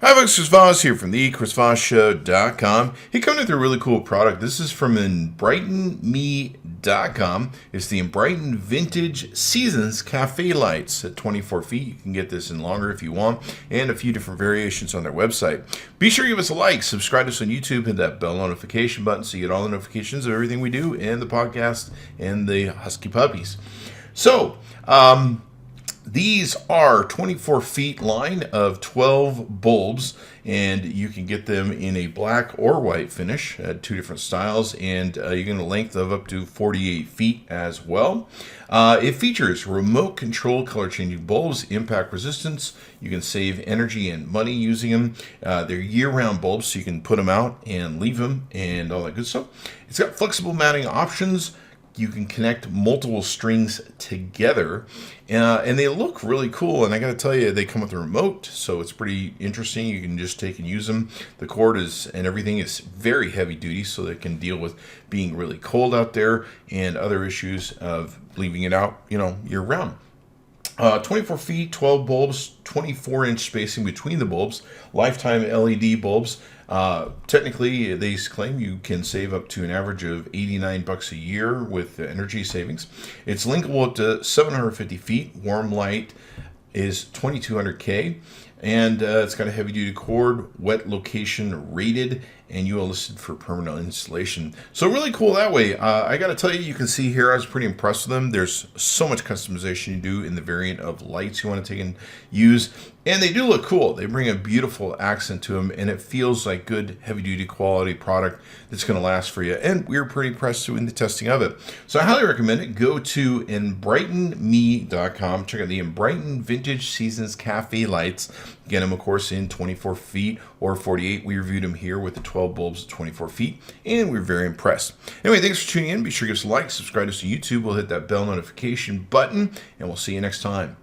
Hi folks, Chris Voss here from the chrisvossshow.com. He coming with a really cool product. This is from Enbrighten.com. It's the Enbrighten Vintage Seasons Cafe Lights at 24 feet. You can get this in longer if you want, and a few different variations on their website. Be sure to give us a like, subscribe to us on YouTube, hit that bell notification button so you get all the notifications of everything we do, and the podcast, and the Husky Puppies. So, these are 24 feet line of 12 bulbs, and you can get them in a black or white finish at two different styles, and you get a length of up to 48 feet as well. It features remote control color changing bulbs, impact resistance. You can save energy and money using them. They're year-round bulbs, so you can put them out and leave them and all that good stuff. It's got flexible mounting options. You can connect multiple strings together, and they look really cool. And I got to tell you, they come with a remote, so it's pretty interesting. You can just take and use them. The cord and everything is very heavy duty, so they can deal with being really cold out there and other issues of leaving it out, year round. 24 feet, 12 bulbs, 24-inch spacing between the bulbs, lifetime LED bulbs. Technically, they claim you can save up to an average of $89 a year with energy savings. It's linkable up to 750 feet. Warm light is 2200K. And it's got a heavy-duty cord, wet location rated, and UL listed for permanent installation. So really cool that way. I got to tell you can see here, I was pretty impressed with them. There's so much customization you do in the variant of lights you want to take and use. And they do look cool. They bring a beautiful accent to them, and it feels like good, heavy-duty quality product that's going to last for you. And we were pretty impressed in the testing of it. So I highly recommend it. Go to enbrightenme.com. Check out the Enbrighten Vintage Seasons Cafe Lights. Get them, of course, in 24 feet or 48. We reviewed them here with the 12 bulbs at 24 feet, and we were very impressed. Anyway, thanks for tuning in. Be sure to give us a like, subscribe to us on YouTube. We'll hit that bell notification button, and we'll see you next time.